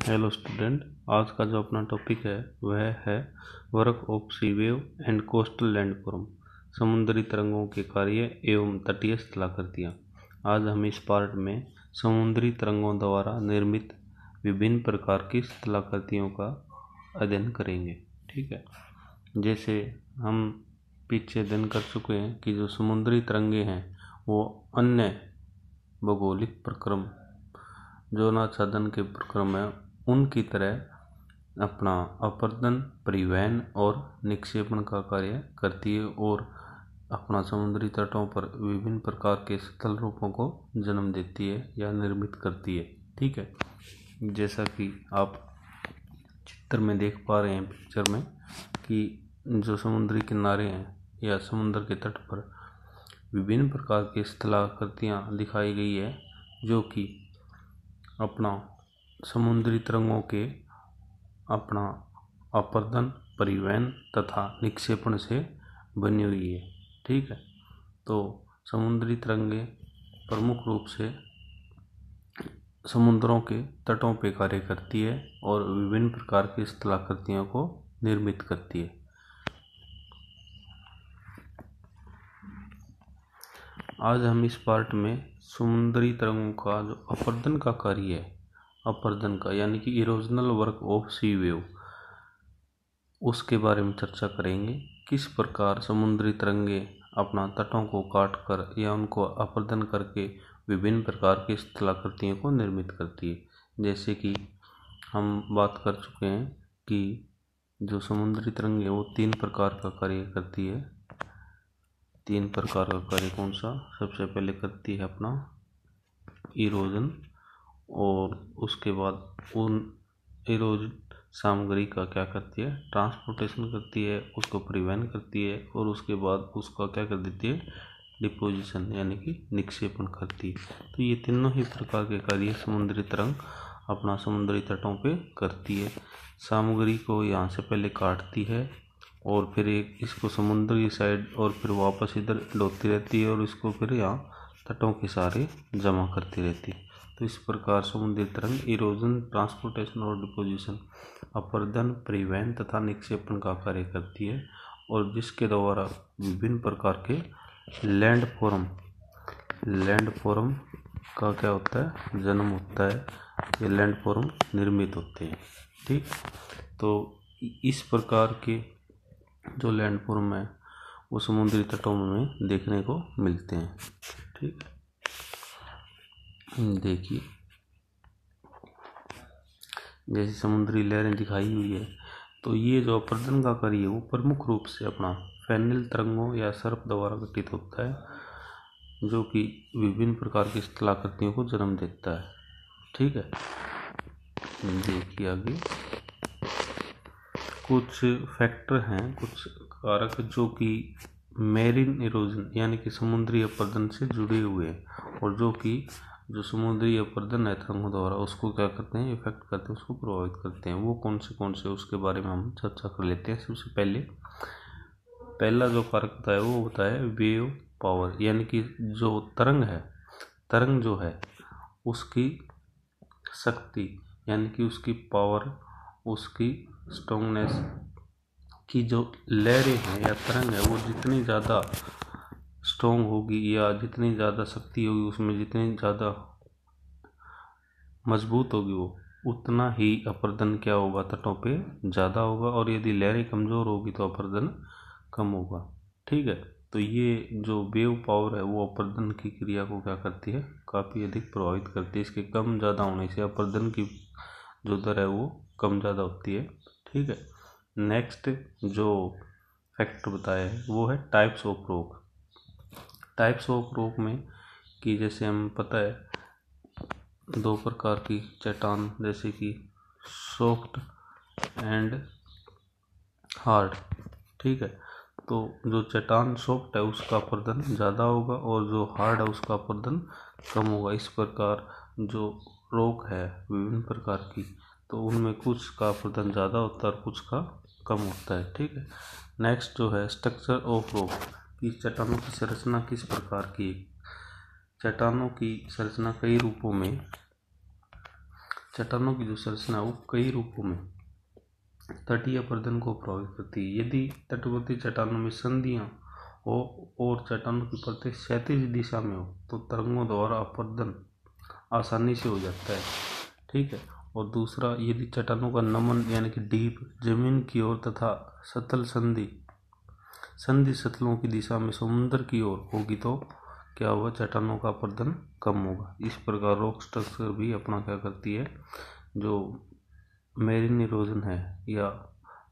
Hello student, आज का जो अपना टॉपिक है वह है work of sea wave and coastal landform, समुद्री तरंगों के कार्य एवं तटीय स्थलाकृतियाँ। आज हम इस पार्ट में समुद्री तरंगों द्वारा निर्मित विभिन्न प्रकार की स्थलाकृतियों का अध्ययन करेंगे। ठीक है, जैसे हम पीछे अध्ययन कर चुके हैं कि जो समुद्री तरंगे हैं वो अन्य भौगोलिक प्रक्रम जो नाच्छादन के प्रक्रम है उनकी तरह अपना अपर्दन, परिवहन और निक्षेपण का कार्य करती है और अपना समुद्री तटों पर विभिन्न प्रकार के स्थल रूपों को जन्म देती है या निर्मित करती है। ठीक है, जैसा कि आप चित्र में देख पा रहे हैं पिक्चर में कि जो समुद्री किनारे हैं या समुद्र के तट पर विभिन्न प्रकार की स्थलाकृतियाँ दिखाई गई है जो कि अपना समुद्री तरंगों के अपना अपर्दन, परिवहन तथा निक्षेपण से बनी हुई है। ठीक है, तो समुद्री तरंगे प्रमुख रूप से समुद्रों के तटों पर कार्य करती है और विभिन्न प्रकार की स्थलाकृतियों को निर्मित करती है। आज हम इस पार्ट में समुद्री तरंगों का जो अपर्दन का कार्य है, अपर्दन का यानी कि erosional work of sea wave, उसके बारे में चर्चा करेंगे। किस प्रकार समुद्री तरंगे अपना तटों को काट कर या उनको अपर्दन करके विभिन्न प्रकार की स्थलाकृतियों को निर्मित करती है। जैसे कि हम बात कर चुके हैं कि जो समुद्री तरंगे वो 3 प्रकार का कार्य करती है। 3 प्रकार का कार्य कौन सा? सबसे पहले करती है अपना इरोजन और उसके बाद उन इरोजन सामग्री का क्या करती है? ट्रांसपोर्टेशन करती है, उसको परिवहन करती है और उसके बाद उसका क्या कर देती है? डिपोजिशन यानी कि निक्षेपण करती है। तो ये तीनों ही प्रकार के कार्य समुद्री तरंग अपना समुद्री तटों पे करती है। सामग्री को यहाँ से पहले काटती है और फिर एक इसको समुद्र की साइड और फिर वापस इधर लौटती रहती है और इसको फिर यहाँ तटों के सहारे जमा करती रहती है। तो इस प्रकार समुद्री तरंग इरोजन, ट्रांसपोर्टेशन और डिपोजिशन, अपर्दन, परिवहन तथा निक्षेपण का कार्य करती है और जिसके द्वारा विभिन्न प्रकार के लैंडफॉर्म का क्या होता है? जन्म होता है। ये लैंडफॉर्म निर्मित होते हैं। ठीक, तो इस प्रकार के जो लैंडफॉर्म है वो समुद्री तटों में देखने को मिलते हैं। ठीक, देखिए जैसे समुद्री लहरें दिखाई हुई है, तो ये जो अपर्दन का कार्य है वो प्रमुख रूप से अपना फेनिल तरंगों या सर्प द्वारा गठित होता है जो कि विभिन्न प्रकार की स्थलाकृतियों को जन्म देता है। ठीक है, देखिए आगे कुछ फैक्टर हैं, कुछ कारक जो कि मेरीन इरोजन यानी कि समुद्री अपर्दन से जुड़े हुए हैं और जो कि जो समुद्री अपर्दन है तरंगों द्वारा उसको क्या करते हैं? इफेक्ट करते हैं, उसको प्रभावित करते हैं। वो कौन से उसके बारे में हम चर्चा कर लेते हैं। सबसे पहला जो कारक बताया वो बताया वेव पावर, यानी कि जो तरंग जो है उसकी शक्ति यानी कि उसकी पावर, उसकी स्ट्रॉन्गनेस की जो लहरें हैं या तरंग है वो जितनी ज़्यादा स्ट्रॉन्ग होगी या जितनी ज़्यादा शक्ति होगी उसमें, जितनी ज़्यादा मजबूत होगी वो उतना ही अपर्दन क्या होगा? तटों पे ज़्यादा होगा और यदि लहरें कमज़ोर होगी तो अपर्दन कम होगा। ठीक है, तो ये जो वेव पावर है वो अपर्दन की क्रिया को क्या करती है? काफ़ी अधिक प्रभावित करती है। इसके कम ज़्यादा होने से अपर्दन की जो दर है वो कम ज़्यादा होती है। ठीक है, नेक्स्ट जो फैक्टर बताया है वो है types of rock. Types of rock में कि जैसे हम पता है 2 प्रकार की चट्टान, जैसे कि सॉफ्ट एंड हार्ड। ठीक है, तो जो चट्टान सॉफ्ट है उसका अपर्दन ज़्यादा होगा और जो हार्ड है उसका अपर्दन कम होगा। इस प्रकार जो रॉक है विभिन्न प्रकार की, तो उनमें कुछ का अपर्दन ज़्यादा होता है और कुछ का कम होता है। ठीक है, नेक्स्ट जो है स्ट्रक्चर ऑफ रॉक की चट्टानों की संरचना किस प्रकार की? चट्टानों की संरचना कई रूपों में चट्टानों की जो संरचना है वो कई रूपों में तटीय अपरदन को प्रभावित करती है। यदि तटवर्ती चट्टानों में संधियां हो और चट्टानों की परतें क्षैतिज दिशा में हो तो तरंगों द्वारा अपरदन आसानी से हो जाता है। ठीक है। और दूसरा, यदि चट्टानों का नमन यानी कि डीप जमीन की ओर तथा सतल संधि सतलों की दिशा में समुद्र की ओर होगी तो क्या होगा, चट्टानों का अपरदन कम होगा। इस प्रकार रॉक स्ट्रक्चर भी अपना क्या करती है, जो मेरीन इरोजन है या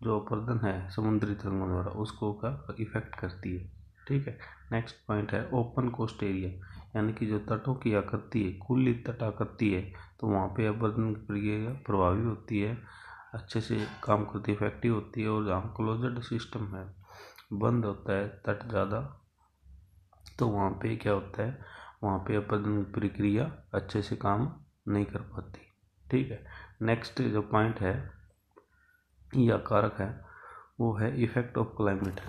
जो अपरदन है समुद्री तरंगों द्वारा, उसको का इफेक्ट करती है। ठीक है। नेक्स्ट पॉइंट है ओपन कोस्ट एरिया, यानी कि जो तटों की आकृति है, खुली तटाकृति है, तो वहाँ पे अपरदन की प्रक्रिया प्रभावी होती है, अच्छे से काम करती है, इफेक्टिव होती है। और जहाँ क्लोज्ड सिस्टम है, बंद होता है तट ज़्यादा, तो वहाँ पे क्या होता है, वहाँ पे अपरदन की प्रक्रिया अच्छे से काम नहीं कर पाती। ठीक है। नेक्स्ट जो पॉइंट है या कारक है वो है इफेक्ट ऑफ क्लाइमेट,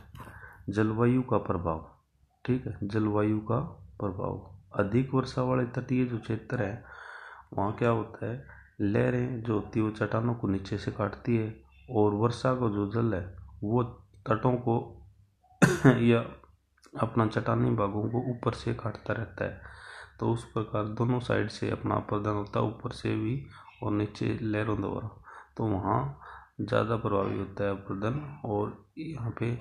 जलवायु का प्रभाव। ठीक है। जलवायु का प्रभाव, अधिक वर्षा वाले तटीय जो क्षेत्र है वहाँ क्या होता है, लहरें जो होती है वो चट्टानों को नीचे से काटती है और वर्षा का जो जल है वो तटों को या अपना चट्टानी भागों को ऊपर से काटता रहता है। तो उस प्रकार दोनों साइड से अपना अपरदन होता है, ऊपर से भी और नीचे लहरों द्वारा, तो वहाँ ज़्यादा प्रभावी होता है अपरदन। और यहाँ पे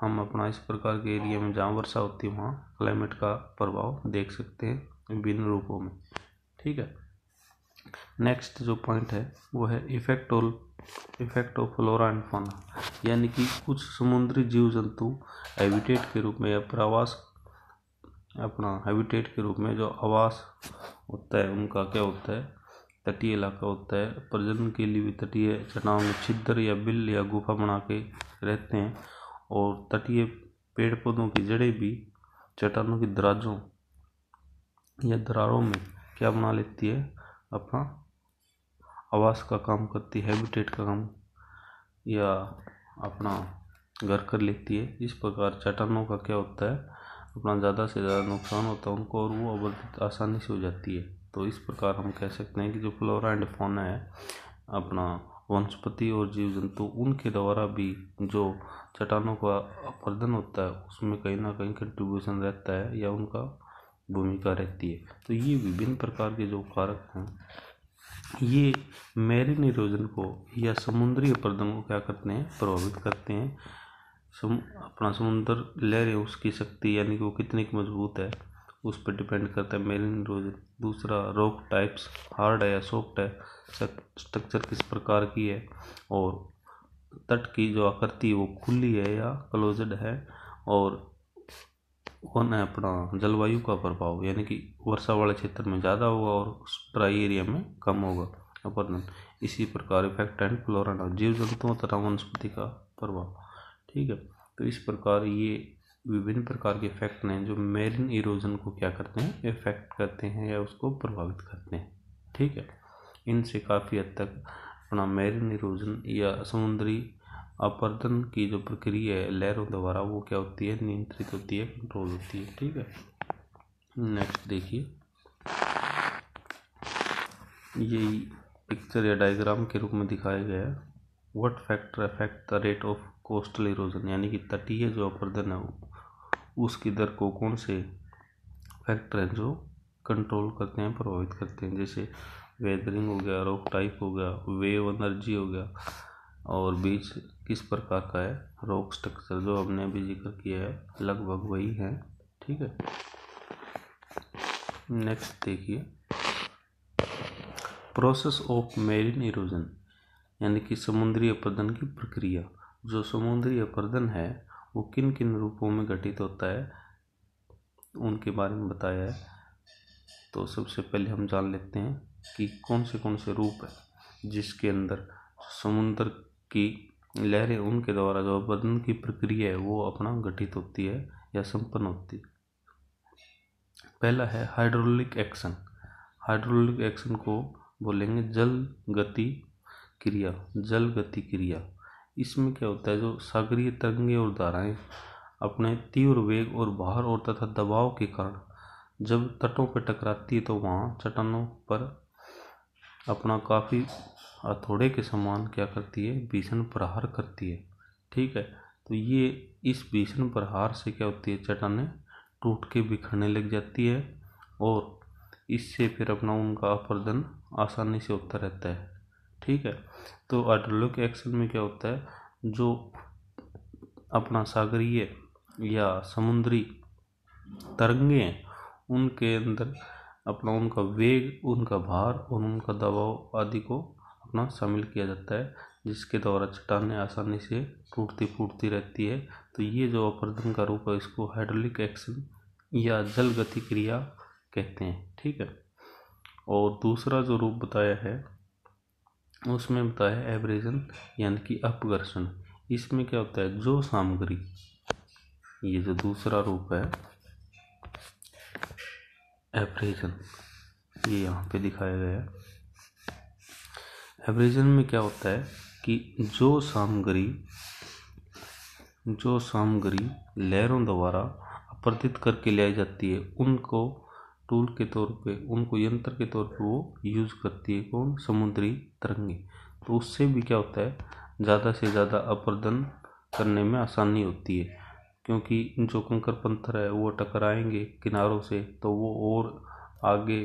हम अपना इस प्रकार के एरिया में जहाँ वर्षा होती है वहाँ क्लाइमेट का प्रभाव देख सकते हैं विभिन्न रूपों में। ठीक है। नेक्स्ट जो पॉइंट है वो है effect of flora and fauna, यानी कि कुछ समुद्री जीव जंतु हैबिटेट के रूप में या प्रवास अपना हैबिटेट के रूप में जो आवास होता है उनका क्या होता है, तटीय इलाका होता है। प्रजनन के लिए भी तटीय चट्टानों में छिद्र या बिल या गुफा बना के रहते हैं। और तटीय पेड़ पौधों की जड़ें भी चट्टानों की दराजों या दरारों में क्या बना लेती है, अपना आवास का काम करती है, हैबिटेट का काम या अपना घर कर लेती है। इस प्रकार चट्टानों का क्या होता है, अपना ज़्यादा से ज़्यादा नुकसान होता है उनको और वो अवरोधित आसानी से हो जाती है। तो इस प्रकार हम कह सकते हैं कि जो फ्लोरा एंड फौना है, अपना वनस्पति और जीव जंतु, उनके द्वारा भी जो चट्टानों का अपरदन होता है उसमें कहीं ना कहीं कंट्रीब्यूशन रहता है या उनका भूमिका रहती है। तो ये विभिन्न प्रकार के जो कारक हैं ये मैरीन इरोजन को या समुद्री अपरदन को क्या करते हैं, प्रभावित करते हैं। अपना समुद्र लहरें उसकी शक्ति यानी कि वो कितनी मजबूत है उस पर डिपेंड करता है मैरीन इरोजन। दूसरा, रॉक टाइप्स हार्ड है या सॉफ्ट है, स्ट्रक्चर किस प्रकार की है, और तट की जो आकृति है वो खुली है या क्लोज्ड है। और कौन है अपना जलवायु का प्रभाव, यानी कि वर्षा वाले क्षेत्र में ज़्यादा होगा और ड्राई एरिया में कम होगा अपरदन। इसी प्रकार इफेक्ट एंड फ्लोरा, जीव जंतुओं तथा वनस्पति का प्रभाव। ठीक है। तो इस प्रकार ये विभिन्न प्रकार के इफेक्ट हैं जो मैरीन इरोजन को क्या करते हैं, इफेक्ट करते हैं या उसको प्रभावित करते हैं। ठीक है। इनसे काफ़ी हद तक अपना मैरीन इरोजन या समुद्री अपरदन की जो प्रक्रिया है लहरों द्वारा वो क्या होती है, नियंत्रित होती है, कंट्रोल होती है। ठीक है। नेक्स्ट देखिए, यही पिक्चर या डायग्राम के रूप में दिखाया गया है। What factor affect the rate of coastal erosion, यानी कि तटीय जो अपरदन है उसकी दर को कौन से फैक्टर हैं जो कंट्रोल करते हैं, प्रभावित करते हैं। जैसे वेदरिंग हो गया, रॉक टाइप हो गया, वेव एनर्जी हो गया, और बीच किस प्रकार का है, रॉक स्ट्रक्चर जो हमने अभी जिक्र किया है लगभग वही है। ठीक है। नेक्स्ट देखिए, प्रोसेस ऑफ मैरीन इरोजन, यानी कि समुद्री अपरदन की प्रक्रिया। जो समुद्री अपरदन है वो किन किन रूपों में घटित होता है उनके बारे में बताया है। तो सबसे पहले हम जान लेते हैं कि कौन से रूप है जिसके अंदर समुद्र की लहरें उनके द्वारा जो अपरदन की प्रक्रिया है वो अपना घटित होती है या संपन्न होती है। पहला है हाइड्रोलिक एक्शन। हाइड्रोलिक एक्शन को बोलेंगे जल गति क्रिया। इसमें क्या होता है, जो सागरीय तरंगें और धाराएं अपने तीव्र वेग और भार और तथा दबाव के कारण जब तटों पर टकराती है तो वहाँ चट्टानों पर अपना काफ़ी हथौड़े के समान क्या करती है, भीषण प्रहार करती है। ठीक है, तो ये इस भीषण प्रहार से क्या होती है, चट्टानें टूट के बिखरने लग जाती है और इससे फिर अपना उनका अपरदन आसानी से होता रहता है। ठीक है, तो हाइड्रोलिक एक्शन में क्या होता है, जो अपना सागरीय या समुद्री तरंगे हैं उनके अंदर अपना उनका वेग, उनका भार और उनका दबाव आदि को अपना शामिल किया जाता है, जिसके द्वारा चट्टानें आसानी से टूटती फूटती रहती है। तो ये जो अपरदन का रूप है इसको हाइड्रोलिक एक्शन या जल गति क्रिया कहते हैं। ठीक है, और दूसरा जो रूप बताया है उसमें बताया है एब्रेजन यानी कि अपघर्षण। इसमें क्या होता है, जो सामग्री, ये जो दूसरा रूप है एब्रेजन, ये यहाँ पे दिखाया गया है। एब्रेजन में क्या होता है कि जो सामग्री लहरों द्वारा अपरदित करके लाई जाती है उनको टूल के तौर पे, उनको यंत्र के तौर पे वो यूज करती है कौन, समुद्री तरंगे। तो उससे भी क्या होता है, ज़्यादा से ज़्यादा अपरदन करने में आसानी होती है, क्योंकि जो कंकर पत्थर है वो टकराएंगे किनारों से तो वो और आगे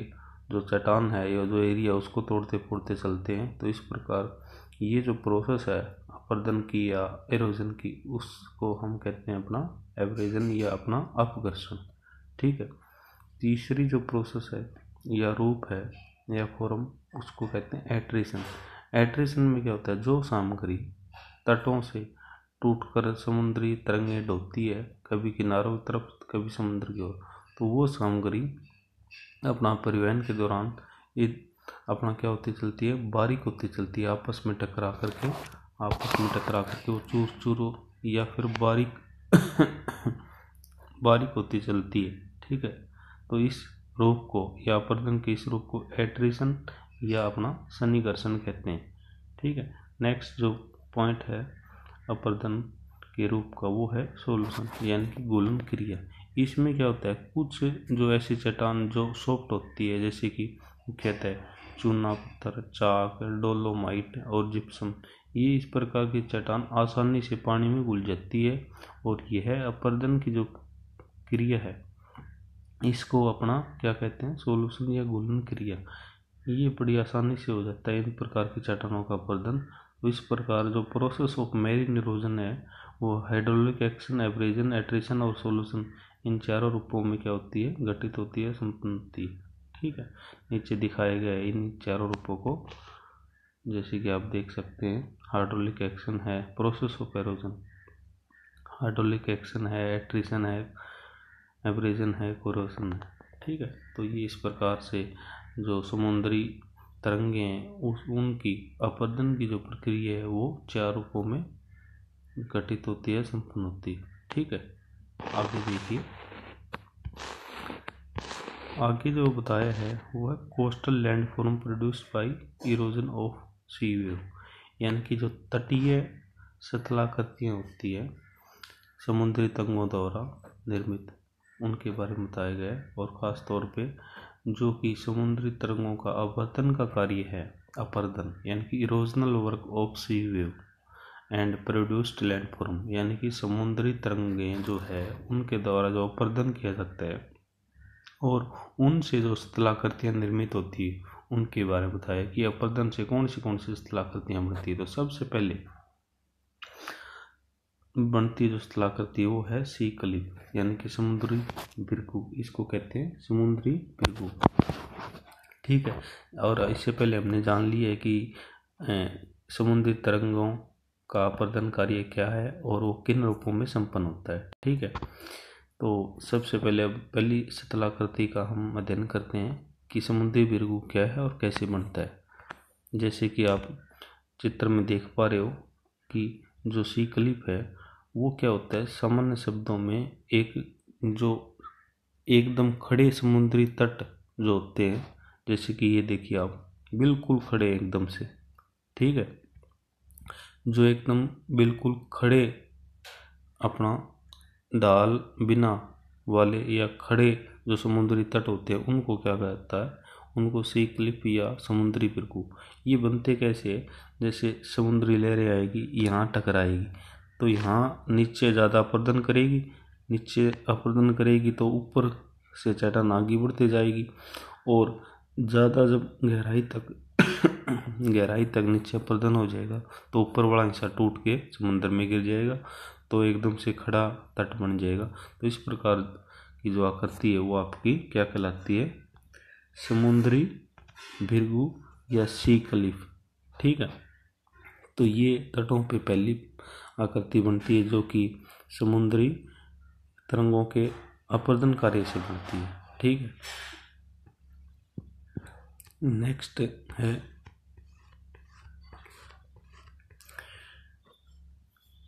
जो चट्टान है या जो एरिया उसको तोड़ते फोड़ते चलते हैं। तो इस प्रकार ये जो प्रोसेस है अपरदन की या एरोजन की, उसको हम कहते हैं अपना एब्रेजन या अपना अपघर्षण। ठीक है, तीसरी जो प्रोसेस है या रूप है या फॉर्म, उसको कहते हैं एट्रेशन। एट्रेशन में क्या होता है, जो सामग्री तटों से टूटकर समुद्री तरंगें ढोती है, कभी किनारों की तरफ कभी समुद्र की ओर, तो वो सामग्री अपना परिवहन के दौरान अपना क्या होती चलती है, बारीक होती चलती है, आपस में टकरा करके वो चूर चूर या फिर बारीक होती चलती है। ठीक है, तो इस रूप को या अपरदन के इस रूप को एट्रेशन या अपना सन्निकर्षण कहते हैं। ठीक है, नेक्स्ट जो पॉइंट है अपरदन के रूप का वो है सोल्यूशन यानी कि घूलन क्रिया। इसमें क्या होता है, कुछ जो ऐसी चट्टान जो सॉफ्ट होती है, जैसे कि कहते हैं चूना पत्थर, चाक, डोलोमाइट और जिप्सम, ये इस प्रकार की चट्टान आसानी से पानी में घुल जाती है और यह अपरदन की जो क्रिया है इसको अपना क्या कहते हैं, सोल्यूशन या घूलन क्रिया। ये बड़ी आसानी से हो जाता है इन प्रकार की चट्टानों का अपरदन। तो इस प्रकार जो प्रोसेस ऑफ मैरीन इरोजन है वो हाइड्रोलिक एक्शन, एब्रेजन, एट्रेशन और सोल्यूशन, इन चारों रूपों में क्या होती है, घटित होती है, संपन्न होती है। ठीक है, नीचे दिखाए गए इन चारों रूपों को जैसे कि आप देख सकते हैं, हाइड्रोलिक एक्शन है process of erosion, hydraulic action है एट्रेशन है, एब्रेजन है, कोरोजन है। ठीक है, तो ये इस प्रकार से जो समुद्री तरंगे हैं उनकी अपरदन की जो प्रक्रिया है वो चार रूपों में घटित होती है, संपन्न होती है। ठीक है, आगे देखिए, आगे जो बताया है वो है coastal landform produced by erosion of sea wave, यानी कि जो तटीय शतलाकृतियाँ होती है समुद्री तंगों द्वारा निर्मित, उनके बारे में बताया गया है। और ख़ास तौर पे जो कि समुद्री तरंगों का अपरदन का कार्य है, अपरदन यानी कि erosional work of sea wave and produced landform, यानी कि समुद्री तरंगें जो है उनके द्वारा जो अपरदन किया जाता है और उनसे जो स्थलाकृतियाँ निर्मित होती है उनके बारे में बताया कि अपरदन से कौन सी स्थलाकृतियाँ बनती है। तो सबसे पहले बनती जो स्थलाकृति वो है सी क्लिफ यानी कि समुद्री बिरकू, इसको कहते हैं समुद्री बिरकू। ठीक है, और इससे पहले हमने जान लिया है कि समुद्री तरंगों का अपरदन कार्य क्या है और वो किन रूपों में संपन्न होता है। ठीक है, तो सबसे पहले अब पहली स्थलाकृति का हम अध्ययन करते हैं कि समुद्री बिरकू क्या है और कैसे बनता है। जैसे कि आप चित्र में देख पा रहे हो कि जो सी क्लिफ है वो क्या होता है, सामान्य शब्दों में एक जो एकदम खड़े समुद्री तट जो होते हैं, जैसे कि ये देखिए आप बिल्कुल खड़े एकदम से। ठीक है, जो एकदम बिल्कुल खड़े अपना ढाल बिना वाले या खड़े जो समुद्री तट होते हैं उनको क्या कहता है, उनको सी क्लिफ या समुद्री बिरकू। ये बनते कैसे है, जैसे समुद्री लहरें आएगी, यहाँ टकराएगी तो यहाँ नीचे ज़्यादा अपर्दन करेगी, नीचे अपर्दन करेगी तो ऊपर से चट्टान आगे बढ़ते जाएगी, और ज़्यादा जब गहराई तक नीचे अपर्दन हो जाएगा तो ऊपर वाला हिस्सा टूट के समुद्र में गिर जाएगा, तो एकदम से खड़ा तट बन जाएगा। तो इस प्रकार की जो आकृति है वो आपकी क्या कहलाती है, समुद्री भृगु या सी क्लिफ। ठीक है, तो ये तटों पे पहली आकृति बनती है जो कि समुद्री तरंगों के अपर्दन कार्य से बनती है। ठीक है, नेक्स्ट है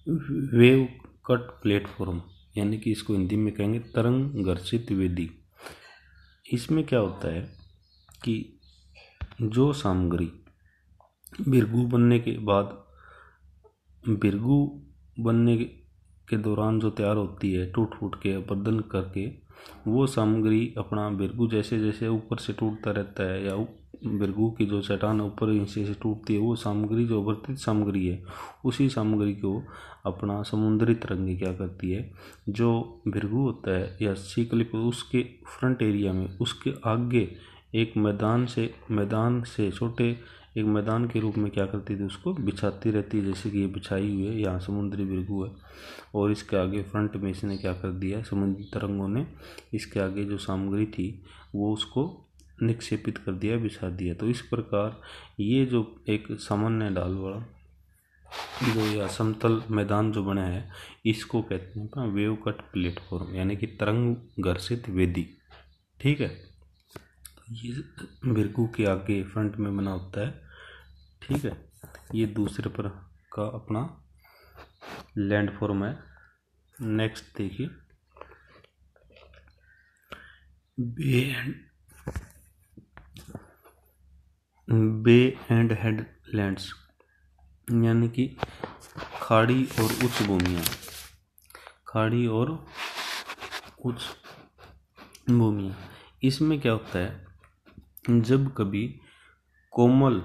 वेव कट प्लेटफॉर्म, यानी कि इसको हिंदी में कहेंगे तरंग घर्षित वेदी। इसमें क्या होता है कि जो सामग्री भृगु बनने के बाद, भृगु बनने के दौरान जो तैयार होती है टूट फूट के अपर्दन करके, वो सामग्री अपना भृगु जैसे जैसे ऊपर से टूटता रहता है या भृगु की जो चट्टान ऊपर हिस्से से टूटती है, वो सामग्री जो अवर्तित सामग्री है उसी सामग्री को अपना समुद्री तरंगे क्या करती है, जो भृगु होता है या सी क्लिफ उसके फ्रंट एरिया में, उसके आगे एक मैदान से छोटे एक मैदान के रूप में क्या करती थी, उसको बिछाती रहती है। जैसे कि ये बिछाई हुई है, यहाँ समुद्री भृगु है और इसके आगे फ्रंट में इसने क्या कर दिया है, समुद्री तरंगों ने इसके आगे जो सामग्री थी वो उसको निक्षेपित कर दिया, बिछा दिया। तो इस प्रकार ये जो एक सामान्य ढाल वाला जो या समतल मैदान जो बना है, इसको कहते हैं वेव कट प्लेटफॉर्म, यानी कि तरंग घर्षित वेदी। ठीक है, ये भृगु के आगे फ्रंट में बना होता है। ठीक है, ये दूसरे पर का अपना लैंड फॉर्म है। नेक्स्ट देखिए बे एंड हेडलैंड्स, यानी कि खाड़ी और उच्च भूमियाँ, खाड़ी और उच्च भूमियाँ। इसमें क्या होता है, जब कभी कोमल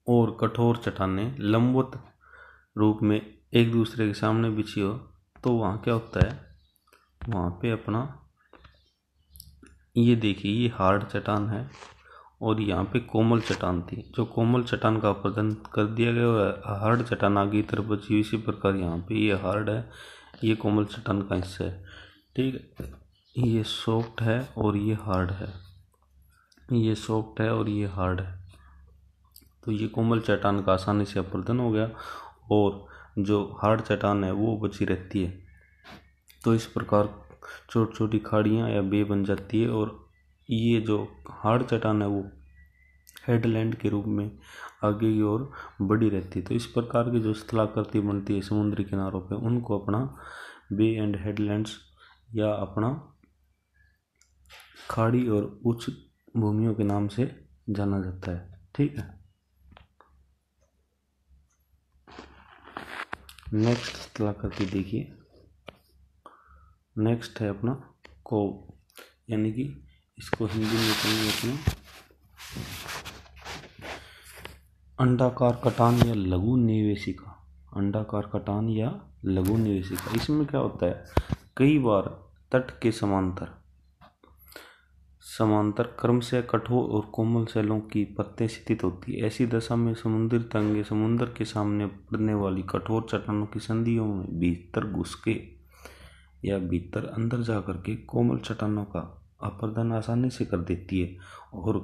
और कठोर चट्टानें लंबवत रूप में एक दूसरे के सामने बिछी हो, तो वहाँ क्या होता है, वहाँ पे अपना ये देखिए ये हार्ड चट्टान है और यहाँ पे कोमल चट्टान थी, जो कोमल चट्टान का अपर्दन कर दिया गया और हार्ड चट्टान आगे की तरफ बची हुई। इसी प्रकार यहाँ पे ये हार्ड है, ये कोमल चट्टान का हिस्सा है। ठीक है, ये सॉफ्ट है और ये हार्ड है, ये सॉफ्ट है और ये हार्ड है। तो ये कोमल चट्टान का आसानी से अपर्दन हो गया और जो हार्ड चट्टान है वो बची रहती है। तो इस प्रकार छोटी छोटी खाड़ियाँ या बे बन जाती है और ये जो हार्ड चट्टान है वो हेडलैंड के रूप में आगे की ओर बढ़ी रहती है। तो इस प्रकार की जो स्थलाकृति बनती है समुद्री किनारों पे, उनको अपना बे एंड हेडलैंड्स या अपना खाड़ी और उच्च भूमियों के नाम से जाना जाता है। ठीक है, नेक्स्ट स्थलाकृति देखिए, नेक्स्ट है अपना कोव, यानी कि इसको हिंदी में कहेंगे अपने अंडाकार कटान या लघु निवेशिका, अंडाकार कटान या लघु निवेशिका। इसमें क्या होता है, कई बार तट के समांतर क्रम से कठोर और कोमल सेलों की परतें स्थित होती है। ऐसी दशा में समुद्री तरंगे समुद्र के सामने पड़ने वाली कठोर चट्टानों की संधियों में भीतर घुस के या भीतर अंदर जा करके कोमल चट्टानों का अपर्दन आसानी से कर देती है और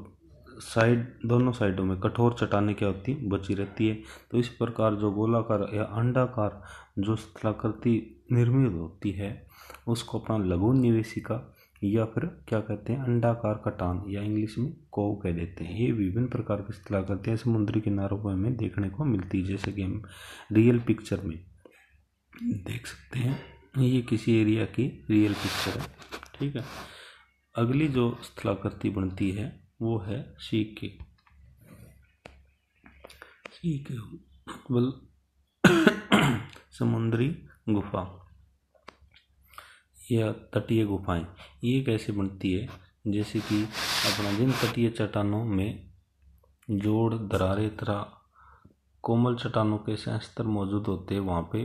दोनों साइडों में कठोर चट्टानें क्या होती है, बची रहती है। तो इस प्रकार जो गोलाकार या अंडाकार जो स्थलाकृति निर्मित होती है उसको अपना लघु निवेशिका या फिर क्या कहते हैं, अंडाकार कटान या इंग्लिश में कोव कह देते हैं। ये विभिन्न प्रकार की स्थलाकृतियाँ समुद्री किनारों पर हमें देखने को मिलती है, जैसे कि हम रियल पिक्चर में देख सकते हैं। ये किसी एरिया की रियल पिक्चर है। ठीक है, अगली जो स्थलाकृति बनती है वो है सी के समुद्री गुफा या तटीय गुफाएं। ये कैसे बनती है, जैसे कि अपना जिन तटीय चट्टानों में जोड़, दरारें तथा कोमल चट्टानों के स्तर मौजूद होते हैं, वहाँ पे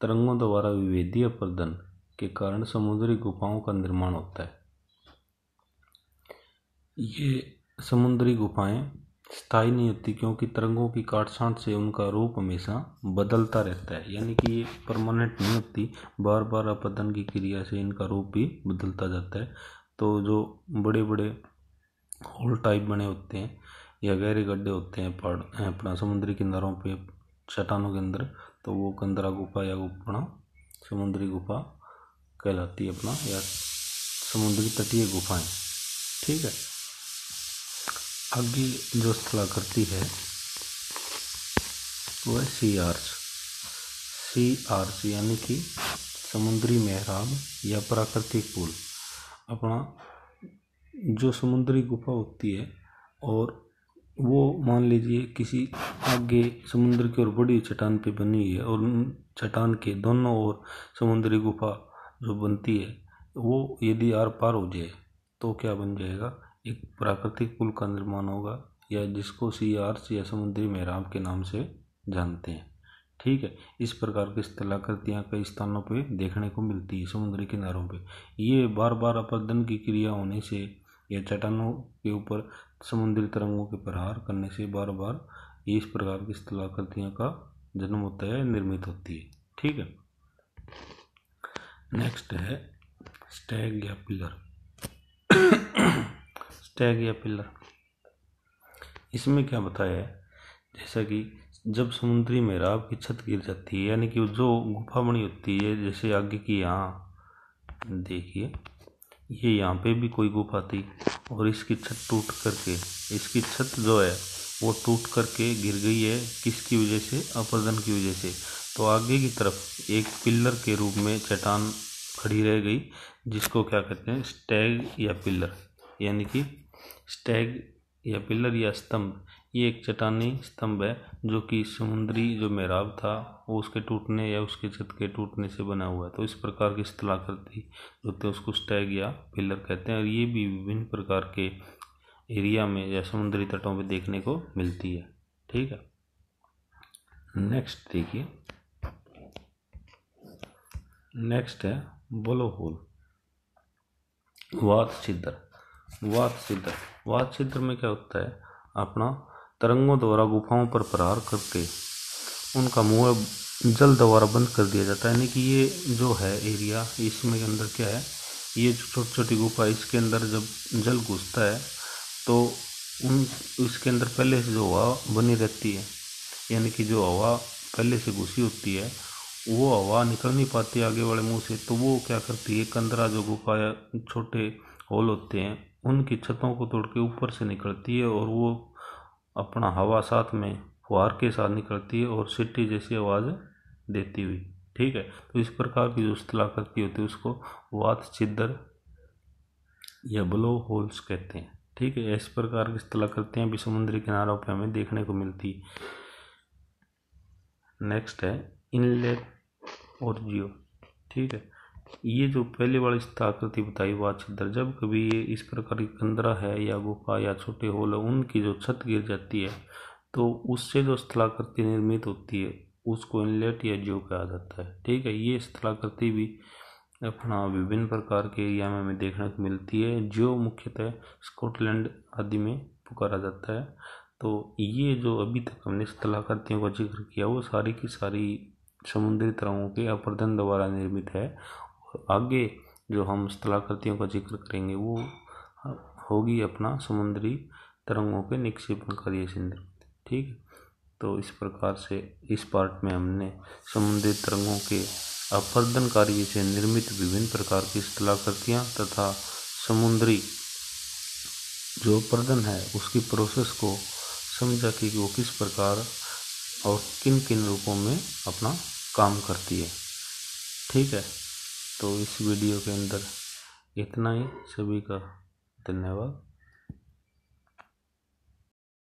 तरंगों द्वारा विभेदीय अपरदन के कारण समुद्री गुफाओं का निर्माण होता है। ये समुद्री गुफाएं स्थायी नहीं होती, क्योंकि तरंगों की काटछांट से उनका रूप हमेशा बदलता रहता है, यानी कि ये परमानेंट नहीं होती, बार बार अपरदन की क्रिया से इनका रूप भी बदलता जाता है। तो जो बड़े बड़े होल टाइप बने होते हैं या गहरे गड्ढे होते हैं पहाड़ अपना समुद्री किनारों पे चट्टानों के अंदर, तो वो कंदरा गुफा या अपना समुद्री गुफा कहलाती है अपना, या समुद्री तटीय गुफाएं। ठीक है, आगे जो स्थलाकृति है वो है सी आर्च यानी कि समुद्री मेहराब या प्राकृतिक पुल। अपना जो समुद्री गुफा होती है और वो मान लीजिए किसी आगे समुद्र की ओर बड़ी चट्टान पे बनी हुई है, और उन चट्टान के दोनों ओर समुद्री गुफा जो बनती है वो यदि आर पार हो जाए तो क्या बन जाएगा, एक प्राकृतिक पुल का निर्माण होगा, या जिसको सी आर्च या समुद्री मेहराब के नाम से जानते हैं। ठीक है, इस प्रकार की स्थलाकृतियाँ कई स्थानों पे देखने को मिलती है समुद्री किनारों पे। ये बार बार अपरदन की क्रिया होने से या चट्टानों के ऊपर समुद्री तरंगों के प्रहार करने से बार बार इस प्रकार की स्थलाकृतियों का जन्म होता है, निर्मित होती है। ठीक है, नेक्स्ट है स्टैग या पिलर। स्टैग या पिलर, इसमें क्या बताया है, जैसा कि जब समुद्री मेहराब की छत गिर जाती है, यानी कि जो गुफा बनी होती है, जैसे आगे की यहाँ देखिए, ये यहाँ पे भी कोई गुफा थी और इसकी छत टूट करके, इसकी छत जो है वो टूट करके गिर गई है, किसकी वजह से, अपरदन की वजह से। तो आगे की तरफ एक पिलर के रूप में चट्टान खड़ी रह गई, जिसको क्या कहते हैं, स्टैग या पिलर, यानी कि स्टैग या पिलर या स्तंभ। ये एक चट्टानी स्तंभ है जो कि समुद्री जो मेहराब था वो उसके टूटने या उसके छत के टूटने से बना हुआ है। तो इस प्रकार की स्थलाकृति जो होती है उसको स्टैग या पिलर कहते हैं, और ये भी विभिन्न प्रकार के एरिया में या समुद्री तटों पे देखने को मिलती है। ठीक है, नेक्स्ट देखिए, नेक्स्ट है ब्लो होल, वात छिद्र। वात छिद्र में क्या होता है, अपना तरंगों द्वारा गुफाओं पर प्रहार करके उनका मुंह जल द्वारा बंद कर दिया जाता है। यानी कि ये जो है एरिया, इसमें के अंदर क्या है, ये जो छोटी छोटी गुफा, इसके अंदर जब जल घुसता है तो इसके अंदर पहले से जो हवा बनी रहती है, यानी कि जो हवा पहले से घुसी होती है वो हवा निकल नहीं पाती आगे वाले मुंह से, तो वो क्या करती है, कंदरा जो गुफा या छोटे होल होते हैं उनकी छतों को तोड़ के ऊपर से निकलती है, और वो अपना हवा साथ में फुहार के साथ निकलती है और सीटी जैसी आवाज़ देती हुई। ठीक है, तो इस प्रकार की जो स्थलाकृति होती है उसको वात छिद्र या ब्लो होल्स कहते हैं। ठीक है, इस प्रकार की स्थलाकृतियाँ भी समुद्री किनारों पर हमें देखने को मिलती है। नेक्स्ट है इनलेट और जियो। ठीक है, ये जो पहले वाली स्थलाकृति बताई वात छिद्र, जब कभी ये इस प्रकार की कंदरा है या गुफा या छोटे होल है उनकी जो छत गिर जाती है तो उससे जो स्थलाकृति निर्मित होती है उसको इनलेट या जियो कहा जाता है। ठीक है, ये स्थलाकृति भी अपना विभिन्न प्रकार के एरिया में हमें देखने को मिलती है। जियो मुख्यतः स्कॉटलैंड आदि में पुकारा जाता है। तो ये जो अभी तक हमने स्थलाकृतियों का जिक्र किया वो सारी की सारी समुद्री तरंगों के अपरदन द्वारा निर्मित है, और आगे जो हम स्थलाकृतियों का जिक्र करेंगे वो होगी अपना समुद्री तरंगों के निक्षेपण कार्य से निर्मित। ठीक है, तो इस प्रकार से इस पार्ट में हमने समुद्री तरंगों के अपरदन कार्य से निर्मित विभिन्न प्रकार की स्थलाकृतियाँ तथा समुद्री जो अपरदन है उसकी प्रोसेस को समझा कि वो किस प्रकार और किन किन रूपों में अपना काम करती है। ठीक है, तो इस वीडियो के अंदर इतना ही। सभी का धन्यवाद।